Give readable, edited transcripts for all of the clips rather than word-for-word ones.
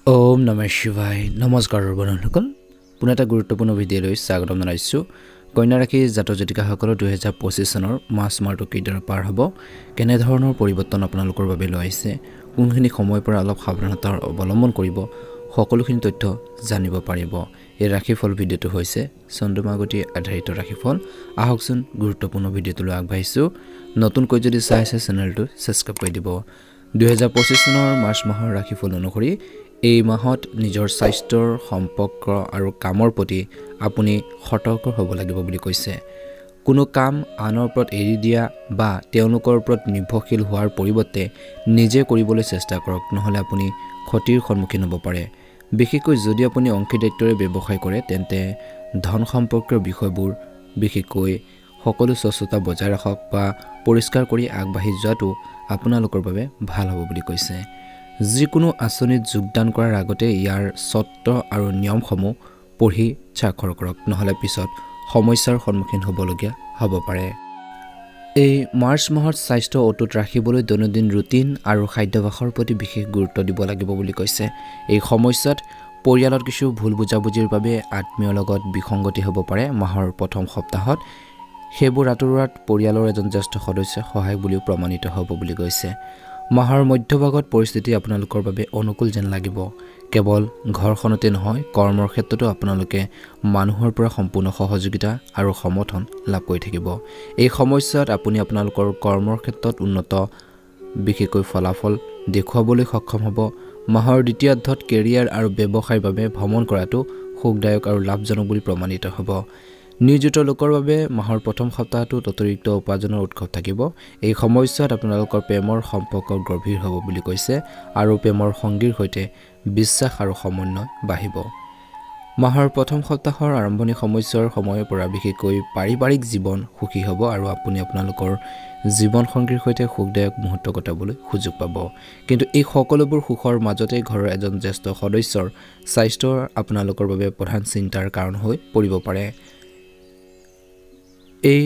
ওম নমঃ শিৱায় নমস্কাৰ বন্ধুসকল পুনৰ এটা গুৰুত্বপূৰ্ণ ভিডিঅ'লৈ স্বাগতম জনাইছোঁ কন্যা ৰাশি জাতক জাতিকাসকলৰ 2025 চনৰ মাৰ্চ মাহটো কিদৰে পাৰ হ'ব কেনে ধৰণৰ পৰিৱৰ্তন আপোনালোকৰ বাবে লৈ আহিছে কোনখিনি সময়ৰ পৰা অলপ সাৱধানতাৰ অৱলম্বন কৰিব সকলোখিনি তথ্য জানিব পাৰিব এই ৰাশিফল ভিডিঅ'টো হৈছে চন্দ্ৰমাগতি আধাৰিত ৰাশিফল আহকচোন গুৰুত্বপূৰ্ণ ভিডিঅ'টোলৈ আগবাঢ়িছোঁ নতুনকৈ যদি চাইছে চেনেলটো সাবস্ক্ৰাইব কৰি দিব 2025 চনৰ মাৰ্চ মাহৰ ৰাশিফল অনুসৰি এই মাহত নিজৰ স্বাস্থ্যৰ সম্পৰ্ক আৰু কামৰ প্ৰতি আপুনি সতৰ্ক হ'ব লাগিব বুলি কৈছে কোনো কাম আনৰ ওপৰত এৰি দিয়া বা তেওঁলোকৰ ওপৰত নিৰ্ভৰশীল হোৱাৰ পৰিৱৰ্তে নিজে কৰিবলৈ চেষ্টা কৰক নহলে আপুনি ক্ষতিৰ সন্মুখীন হ'ব পাৰে বিশেষকৈ যদি আপুনি অংশীদাৰিত্বৰে ব্যৱসায় কৰে তেন্তে ধন সম্পৰ্কৰ বিষয়বোৰ বিশেষকৈ সকলো স্বচ্ছতা বজাই ৰাখক বা পৰিষ্কাৰ কৰি আগবাঢ়ি যোৱাটো আপোনালোকৰ বাবে ভাল হ'ব বুলি কৈছে যিকোনো আঁচনিত যোগদান কৰাৰ আগতে ইয়াৰ চৰ্ত আৰু নিয়মসমূহ পঢ়ি স্বাক্ষৰ কৰক নহলে পিছত সমস্যাৰ সন্মুখীন হ'বলগীয়া হ'ব পাৰে এই মাৰ্চ মাহত স্বাস্থ্য অটুট ৰাখিবলৈ দৈনন্দিন ৰুটিন আৰু খাদ্যাভ্যাসৰ প্ৰতি বিশেষ গুৰুত্ব দিব লাগিব বুলি কৈছে এই সমস্যাত পৰিয়ালত কিছু ভুল বুজাবুজিৰ বাবে আত্মীয়ৰ লগত বিসংগতি হ'ব পাৰে মাহৰ প্ৰথম সপ্তাহত সেইবোৰ আঁতৰোৱাত পৰিয়ালৰ এজন জ্যেষ্ঠ সদস্য সহায়ক বুলিও প্ৰমাণিত হ'ব বুলি কৈছে মাহৰ মধ্যভাগত পৰিস্থিতি আপোনালোকৰ বাবে অনুকূল যেন লাগিব কেৱল ঘৰখনতে নহয় কৰ্মৰ ক্ষেত্ৰতো আপোনালোকে মানুহৰ পৰা সম্পূৰ্ণ সহযোগিতা আৰু সমৰ্থন লাভ কৰি থাকিব এই সমস্যাত আপুনি আপোনালোকৰ কৰ্মৰ ক্ষেত্ৰত উন্নত বিশেষকৈ ফলাফল দেখুৱাবলৈ সক্ষম হ'ব মাহৰ দ্বিতীয়াৰ্ধত কেৰিয়াৰ আৰু ব্যৱসায়ৰ বাবে ভ্ৰমণ কৰাটো সুখদায়ক আৰু লাভজনক বুলি প্ৰমাণিত হ'ব নিয়োজিত লোকৰ বাবে মাহৰ প্ৰথম সপ্তাহটো অতিৰিক্ত উপাৰ্জনৰ উৎস থাকিব এই সমস্যাত আপোনালোকৰ প্ৰেমৰ সম্পৰ্ক গভীৰ হ'ব বুলি কৈছে আৰু প্ৰেমৰ সংগীৰ সৈতে বিশ্বাস আৰু সমন্বয় বাঢ়িব মাহৰ প্ৰথম সপ্তাহৰ আৰম্ভণি সমস্যাৰ সময়ৰ পৰা বিশেষকৈ পাৰিবাৰিক জীৱন সুখী হ'ব আৰু আপুনি আপোনালোকৰ জীৱন সংগীৰ সৈতে সুখদায়ক মুহূৰ্ত কটাবলৈ সুযোগ পাব কিন্তু এই সকলোবোৰ সুখৰ মাজতে ঘৰৰ এজন জ্যেষ্ঠ সদস্যৰ স্বাস্থ্য আপোনালোকৰ বাবে প্ৰধান চিন্তাৰ কাৰণ হৈ পৰিব পাৰে এই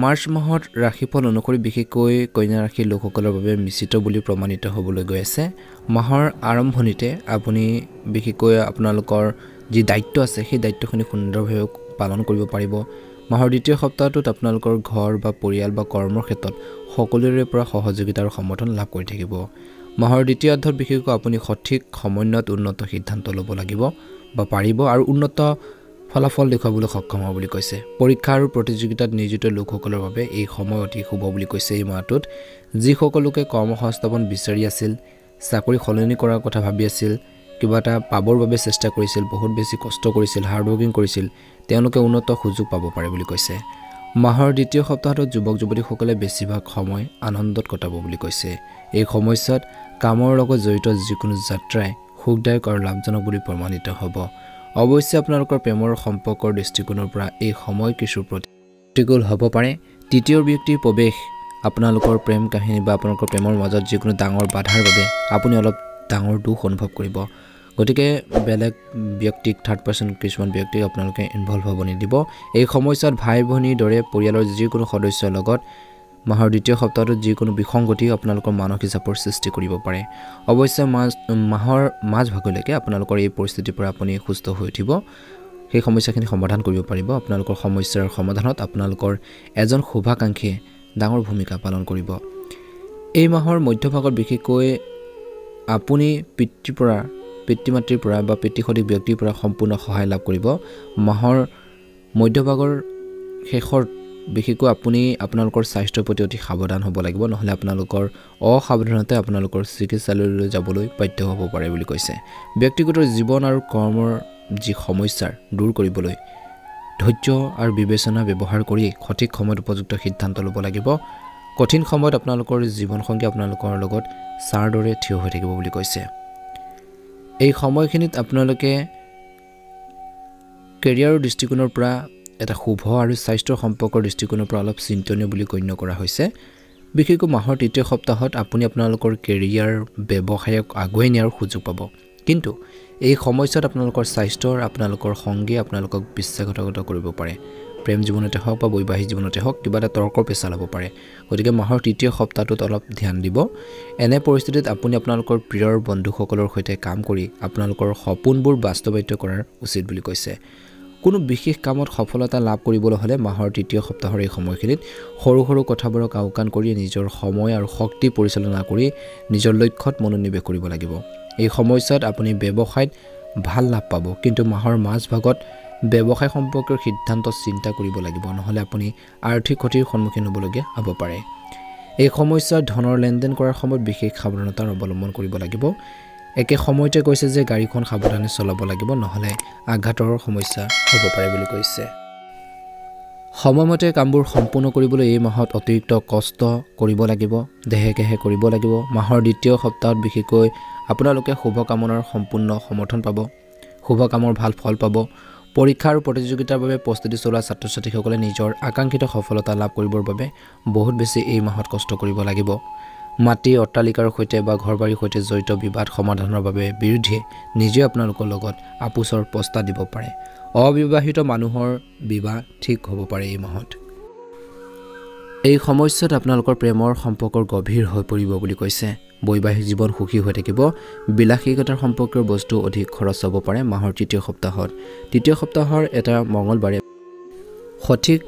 মাৰ্চ মাহত ৰাশিফল অনুসৰি বিশেষকৈ কন্যা ৰাশিৰ লোকসকলৰ বাবে মিশ্ৰিত বুলি প্ৰমাণিত হ'বলৈ গৈ আছে মাহৰ আৰম্ভণিতে আপুনি বিশেষকৈ আপোনালোকৰ যি দায়িত্ব আছে সেই দায়িত্বখিনি সুন্দৰভাৱে পালন কৰিব পাৰিব মাহৰ দ্বিতীয় সপ্তাহটোত আপোনালোকৰ ঘৰ বা পৰিয়াল বা কৰ্মৰ ক্ষেত্ৰত সকলোৰে পৰা সহযোগিতা আৰু সমৰ্থন লাভ কৰি থাকিব মাহৰ দ্বিতীয়াৰ্ধত বিশেষকৈ আপুনি সঠিক সমন্বয়ত উন্নত সিদ্ধান্ত ল'ব লাগিব বা পাৰিব আৰু উন্নত ফলাফল দেখুৱাবলৈ সক্ষম হ'ব বুলি কৈছে পৰীক্ষা আৰু প্ৰতিযোগিতাত নিয়োজিত লোকসকলৰ বাবে এই সময় অতি শুভ বুলি কৈছে এই মাহটোত যিসকলোকে কৰ্মসংস্থাপন বিচাৰি আছিল চাকৰি সলনি কৰাৰ কথা ভাবি আছিল কিবা এটা পাবৰ বাবে চেষ্টা কৰিছিল বহুত বেছি কষ্ট কৰিছিল হাৰ্ড ৱৰ্কিং কৰিছিল তেওঁলোকে উন্নত সুযোগ পাব পাৰে বুলি কৈছে মাহৰ দ্বিতীয় সপ্তাহত যুৱক যুৱতীসকলে বেছিভাগ সময় আনন্দত কটাব বুলি কৈছে এই সময়ছোৱাত কামৰ লগত জড়িত যিকোনো যাত্ৰাই সুখদায়ক আৰু লাভজনক বুলি প্ৰমাণিত হ'ব অৱশ্যে আপোনালোকৰ প্ৰেমৰ সম্পৰ্কৰ দৃষ্টিকোণৰ পৰা এই সময় কিছু প্ৰতিকূল হ'ব পাৰে তৃতীয় ব্যক্তিৰ প্ৰৱেশ আপোনালোকৰ প্ৰেম কাহিনী বা আপোনালোকৰ প্ৰেমৰ মাজত যিকোনো ডাঙৰ বাধাৰ বাবে আপুনি অলপ ডাঙৰ দুখ অনুভৱ কৰিব গতিকে বেলেগ ব্যক্তিক থাৰ্ড পাৰ্চন কিছুমান ব্যক্তিক আপোনালোকে ইনভলভ হ'ব নিদিব এই সময়ছোৱাত ভাই ভনীৰ দৰে পৰিয়ালৰ যিকোনো সদস্যৰ লগত মাহৰ দ্বিতীয় সপ্তাহটোত যিকোনো বিসংগতি আপোনালোকৰ মানসিক চাপৰ সৃষ্টি কৰিব পাৰে অৱশ্যে মাহৰ মাজভাগলৈকে আপোনালোকৰ এই পৰিস্থিতিৰ পৰা আপুনি সুস্থ হৈ উঠিব সেই সমস্যাখিনি সমাধান কৰিব পাৰিব আপোনালোকৰ সমস্যাৰ সমাধানত আপোনালোকৰ এজন শুভাকাংক্ষীয়ে ডাঙৰ ভূমিকা পালন কৰিব এই মাহৰ মধ্যভাগত বিশেষকৈ আপুনি পিতৃ মাতৃৰ পৰা বা পিতৃসদৃশ ব্যক্তিৰ পৰা সম্পূৰ্ণ সহায় লাভ কৰিব মাহৰ মধ্যভাগৰ শেষৰ বিশেষকৈ আপুনি আপোনালোকৰ স্বাস্থ্যৰ প্ৰতি অতি সাৱধান হ'ব লাগিব নহলে আপোনালোকৰ অসাৱধানতাই আপোনালোকৰ চিকিৎসালয়লৈ যাবলৈ বাধ্য হ'ব পাৰে বুলি কৈছে ব্যক্তিগত জীৱন আৰু কৰ্মৰ যি সমস্যাৰ দূৰ কৰিবলৈ ধৈৰ্য আৰু বিবেচনা ব্যৱহাৰ কৰি সঠিক সময়ত উপযুক্ত সিদ্ধান্ত ল'ব লাগিব কঠিন সময়ত আপোনালোকৰ জীৱনসংগী আপোনালোকৰ লগত ছাৰ দৰে থিয় হৈ থাকিব বুলি কৈছে এই সময়খিনিত আপোনালোকে কেৰিয়াৰৰ দৃষ্টিকোণৰ পৰা এটা শুভ আৰু স্বাস্থ্যৰ সম্পৰ্কৰ দৃষ্টিকোণৰ পৰা অলপ চিন্তনীয় বুলি গণ্য কৰা হৈছে বিশেষকৈ মাহৰ তৃতীয় সপ্তাহত আপুনি আপোনালোকৰ কেৰিয়াৰ ব্যৱসায়ক আগুৱাই নিয়াৰ সুযোগ পাব কিন্তু এই সময়ছোৱাত আপোনালোকৰ স্বাস্থ্যৰ আপোনালোকৰ সংগী আপোনালোকক বিশ্বাসঘাতকতা কৰিব পাৰে প্ৰেম জীৱনতে হওক বা বৈবাহিক জীৱনতে হওক কিবা এটা তৰ্কৰ পেচাল হ'ব পাৰে গতিকে মাহৰ তৃতীয় সপ্তাহটোত অলপ ধ্যান দিব এনে পৰিস্থিতিত আপুনি আপোনালোকৰ প্ৰিয়ৰ বন্ধুসকলৰ সৈতে কাম কৰি আপোনালোকৰ সপোনবোৰ বাস্তৱায়িত কৰাৰ উচিত বুলি কৈছে কোনো বিশেষ কামত সফলতা লাভ কৰিবলৈ হলে মাহৰ তৃতীয় সপ্তাহৰ এই সময়খিনিত সৰু সৰু কথাবোৰক আওকাণ কৰি নিজৰ সময় আৰু শক্তি পৰিচালনা কৰি নিজৰ লক্ষ্যত মনোনিৱেশ কৰিব লাগিব এই সময়ছোৱাত আপুনি ব্যৱসায়ত ভাল লাভ পাব কিন্তু মাহৰ মাজভাগত ব্যৱসায় সম্পৰ্কীয় সিদ্ধান্ত চিন্তা কৰিব লাগিব নহলে আপুনি আৰ্থিক ক্ষতিৰ সন্মুখীন হ'বলগীয়া হ'ব পাৰে এই সময়ছোৱাত ধনৰ লেনদেন কৰাৰ সময়ত বিশেষ সাৱধানতা অৱলম্বন কৰিব লাগিব একে সময়তে কৈছে যে গাড়ীখন সাৱধানে চলাব লাগিব নহলে আঘাতৰ সমস্যা হ'ব পাৰে বুলি কৈছে সময়মতে কামবোৰ সম্পূৰ্ণ কৰিবলৈ এই মাহত অতিৰিক্ত কষ্ট কৰিব লাগিব দেহেকেহে কৰিব লাগিব মাহৰ দ্বিতীয় সপ্তাহত বিশেষকৈ আপোনালোকে শুভ কামনাৰ সম্পূৰ্ণ সমৰ্থন পাব শুভ কামৰ ভাল ফল পাব পৰীক্ষা আৰু প্ৰতিযোগিতাৰ বাবে প্ৰস্তুতি চলোৱা ছাত্ৰ-ছাত্ৰীসকলে নিজৰ আকাংক্ষিত সফলতা লাভ কৰিবৰ বাবে বহুত বেছি এই মাহত কষ্ট কৰিব লাগিব মাটি অট্টালিকাৰ সৈতে বা ঘৰবাৰীৰ সৈতে জড়িত বিবাদ সমাধানৰ বাবে বিৰোধী নিজে আপোনালোকৰ লগত আপোচৰ প্ৰস্তাৱ দিব পাৰে অবিবাহিত মানুহৰ বিবাহ ঠিক হ'ব পাৰে এই মাহত এই সময়ছোৱাত আপোনালোকৰ প্ৰেমৰ সম্পৰ্কৰ গভীৰ হৈ পৰিব বুলি কৈছে বৈবাহিক জীৱন সুখী হৈ থাকিব বিলাসিকতাৰ সম্পৰ্কৰ বস্তু অধিক খৰচ হ'ব পাৰে মাহৰ তৃতীয় সপ্তাহৰ এটা মঙ্গলবাৰে সঠিক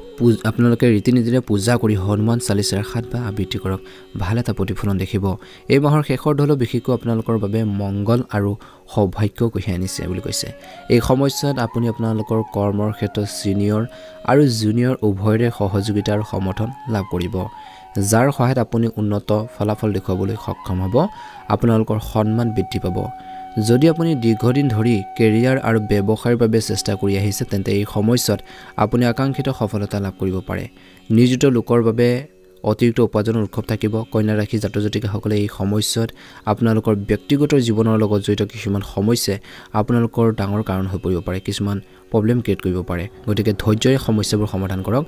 আপোনালোকে ৰীতি-নীতিৰে পূজা কৰি হনুমান চালিচাৰ 7 বা আবৃত্তি কৰক ভাল এটা প্ৰতিফলন দেখিব এই মাহৰ শেষৰ ঢলো বিশেষকৈ আপোনালোকৰ বাবে মংগল আৰু সৌভাগ্য কঢ়িয়াই আনিছে বুলি কৈছে এই সময়ছোৱাত আপুনি আপোনালোকৰ কৰ্মৰ ক্ষেত্ৰত সিনিয়ৰ আৰু জুনিয়ৰ উভয়ৰে সহযোগিতা আৰু সমৰ্থন লাভ কৰিব যাৰ সহায়ত আপুনি উন্নত ফলাফল দেখুৱাবলৈ সক্ষম হ'ব আপোনালোকৰ সন্মান বৃদ্ধি পাব যদি আপুনি দীৰ্ঘদিন ধৰি কেৰিয়াৰ আৰু ব্যৱসায়ৰ বাবে চেষ্টা কৰি আহিছে তেন্তে এই সময়ছোৱাত আপুনি আকাংক্ষিত সফলতা লাভ কৰিব পাৰে নিয়োজিত লোকৰ বাবে অতিৰিক্ত উপাৰ্জনৰ উৎস থাকিব কন্যা ৰাশি জাতক-জাতিকাসকলে এই সময়ছোৱাত আপোনালোকৰ ব্যক্তিগত জীৱনৰ লগত জড়িত কিছুমান সমস্যাই আপোনালোকৰ ডাঙৰ কাৰণ হৈ পৰিব পাৰে কিছুমান প্ৰব্লেম ক্ৰিয়েট কৰিব পাৰে গতিকে ধৈৰ্যৰে সমস্যাবোৰ সমাধান কৰক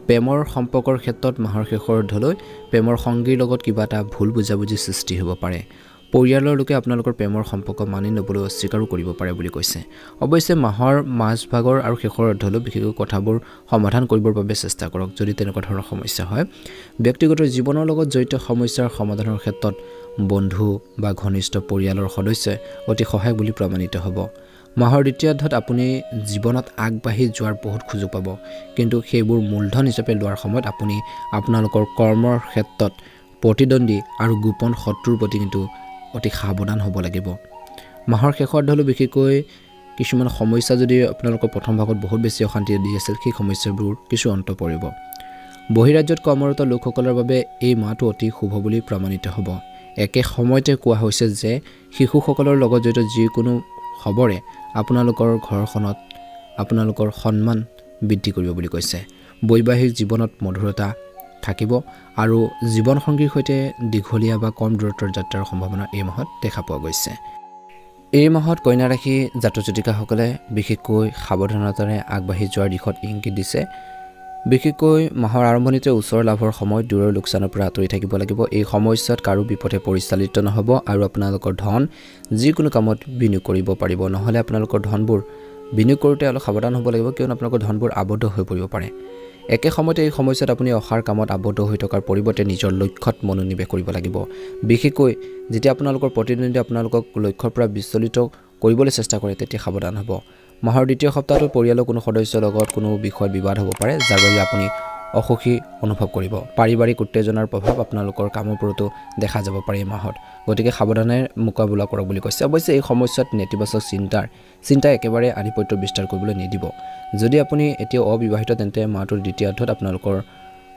প্ৰেমৰ সম্পৰ্কৰ ক্ষেত্ৰত মাহৰ শেষৰ ঢলৈ প্ৰেমৰ সংগীৰ লগত কিবা এটা ভুল বুজাবুজি সৃষ্টি হ'ব পাৰে পৰিয়ালৰ লোকে আপোনালোকৰ প্ৰেমৰ সম্পৰ্ক মানি ল'বলৈ অস্বীকাৰো কৰিব পাৰে বুলি কৈছে অৱশ্যে মাহৰ মাজভাগৰ আৰু শেষৰ অৰ্ধলৈ বিশেষকৈ কথাবোৰ সমাধান কৰিবৰ বাবে চেষ্টা কৰক যদি তেনেকুৱা ধৰণৰ সমস্যা হয় ব্যক্তিগত জীৱনৰ লগত জড়িত সমস্যাৰ সমাধানৰ ক্ষেত্ৰত বন্ধু বা ঘনিষ্ঠ পৰিয়ালৰ সদস্যই অতি সহায়ক বুলি প্ৰমাণিত হ'ব মাহৰ দ্বিতীয়াৰ্ধত আপুনি জীৱনত আগবাঢ়ি যোৱাৰ বহুত সুযোগ পাব কিন্তু সেইবোৰ মূলধন হিচাপে লোৱাৰ সময়ত আপুনি আপোনালোকৰ কৰ্মৰ ক্ষেত্ৰত প্ৰতিদ্বন্দ্বী আৰু গোপন শত্ৰুৰ প্ৰতি কিন্তু অতি সাৱধান হ'ব লাগিব মাহৰ শেষৰ ঢলো বিশেষকৈ কিছুমান সমস্যা যদি আপোনালোকৰ প্ৰথম ভাগত বহুত বেছি অশান্তি দি আছিল সেই সমস্যাবোৰ কিছু অন্ত পৰিব বহিৰাজ্যত কৰ্মৰত লোকসকলৰ বাবে এই মাহটো অতি শুভ বুলি প্ৰমাণিত হ'ব একে সময়তে কোৱা হৈছে যে শিশুসকলৰ লগত জড়িত যিকোনো খবৰে আপোনালোকৰ ঘৰখনত আপোনালোকৰ সন্মান বৃদ্ধি কৰিব বুলি কৈছে বৈবাহিক জীৱনত মধুৰতা থাকিব আৰু জীৱন সংগীৰ সৈতে দীঘলীয়া বা কম দূৰত্বৰ যাত্ৰাৰ সম্ভাৱনা এই মাহত দেখা পোৱা গৈছে এই মাহত কন্যা ৰাশি জাতক-জাতিকাসকলে বিশেষকৈ সাৱধানতাৰে আগবাঢ়ি যোৱাৰ দিশত ইংগিত দিছে বিশেষকৈ মাহৰ আৰম্ভণিতে ওচৰ লাভৰ সময়ত দূৰৰ লোকচানৰ পৰা আঁতৰি থাকিব লাগিব এই সময়ছোৱাত কাৰো বিপথে পৰিচালিত নহ'ব আৰু আপোনালোকৰ ধন যিকোনো কামত বিনিয়োগ কৰিব পাৰিব নহ'লে আপোনালোকৰ ধনবোৰ বিনিয়োগ কৰোঁতে অলপ সাৱধান হ'ব লাগিব কিয়নো আপোনালোকৰ ধনবোৰ আবদ্ধ হৈ পৰিব পাৰে একে সময়তে এই সময়ছোৱাত আপুনি অসাৰ কামত আবদ্ধ হৈ থকাৰ পৰিৱৰ্তে নিজৰ লক্ষ্যত মনোনিৱেশ কৰিব লাগিব বিশেষকৈ যেতিয়া আপোনালোকৰ প্ৰতিদ্বন্দ্বী আপোনালোকক লক্ষ্যৰ পৰা বিচলিত কৰিবলৈ চেষ্টা কৰে তেতিয়া সাৱধান হ'ব মাহৰ দ্বিতীয় সপ্তাহটোত পৰিয়ালৰ কোনো সদস্যৰ লগত কোনো বিষয়ত বিবাদ হ'ব পাৰে যাৰ বাবে আপুনি অসুখী অনুভৱ কৰিব পাৰিবাৰিক উত্তেজনাৰ প্ৰভাৱ আপোনালোকৰ কামৰ ওপৰতো দেখা যাব পাৰে এই মাহত গতিকে সাৱধানে মোকাবিলা কৰক বুলি কৈছে অৱশ্যে এই সময়ছোৱাত নেতিবাচক চিন্তা একেবাৰে আধিপত্য বিস্তাৰ কৰিবলৈ নিদিব যদি আপুনি এতিয়া অবিবাহিত তেন্তে মাহটোৰ দ্বিতীয়াৰ্ধত আপোনালোকৰ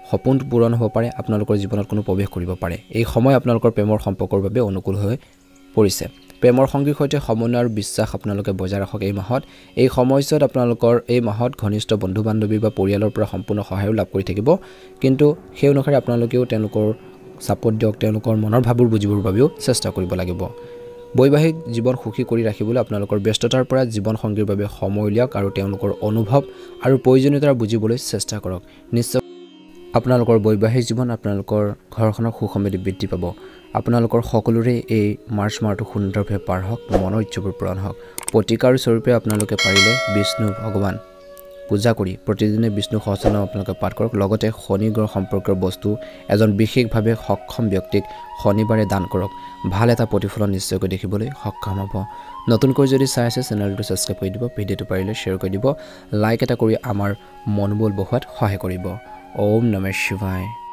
সপোন পূৰণ হ'ব পাৰে আপোনালোকৰ জীৱনত কোনো প্ৰৱেশ কৰিব পাৰে এই সময় আপোনালোকৰ প্ৰেমৰ সম্পৰ্কৰ বাবে অনুকূল হৈ পৰিছে প্ৰেমৰ সংগীৰ সৈতে সমন্বয় আৰু বিশ্বাস আপোনালোকে বজাই ৰাখক এই মাহত এই সময়ছোৱাত আপোনালোকৰ এই মাহত ঘনিষ্ঠ বন্ধু-বান্ধৱী বা পৰিয়ালৰ পৰা সম্পূৰ্ণ সহায় লাভ কৰি থাকিব কিন্তু সেই অনুসাৰে আপোনালোকেও তেওঁলোকৰ সাপোৰ্ট দিয়ক তেওঁলোকৰ মনৰ ভাৱবোৰ বুজিবৰ বাবেও চেষ্টা কৰিব লাগিব বৈবাহিক জীৱন সুখী কৰি ৰাখিবলৈ আপোনালোকৰ ব্যস্ততাৰ পৰা জীৱন সংগীৰ বাবে সময় উলিয়াওক আৰু তেওঁলোকৰ অনুভৱ আৰু প্ৰয়োজনীয়তা বুজিবলৈ চেষ্টা কৰক নিশ্চয় আপোনালোকৰ বৈবাহিক জীৱন আপোনালোকৰ ঘৰখনৰ সুখ সমৃদ্ধি বৃদ্ধি পাব আপোনালোকৰ সকলোৰে এই মাৰ্চ মাহটো সুন্দৰভাৱে পাৰ হওক মনৰ ইচ্ছাবোৰ পূৰণ হওক প্ৰতিকাৰ স্বৰূপে আপোনালোকে পাৰিলে বিষ্ণু ভগৱান পূজা কৰি প্ৰতিদিনে বিষ্ণু সহস্ৰনাম আপোনালোকে পাঠ কৰক লগতে শনি গ্ৰহ সম্পৰ্কৰ বস্তু এজন বিশেষভাৱে সক্ষম ব্যক্তিক শনিবাৰে দান কৰক ভাল এটা প্ৰতিফলন নিশ্চয়কৈ দেখিবলৈ সক্ষম হ'ব নতুনকৈ যদি চাই আছে চেনেলটো সাবস্ক্ৰাইব কৰি দিব ভিডিঅ'টো পাৰিলে শ্বেয়াৰ কৰি দিব লাইক এটা কৰি আমাৰ মনোবল বঢ়োৱাত সহায় কৰিব ওম নমঃ শিৱায়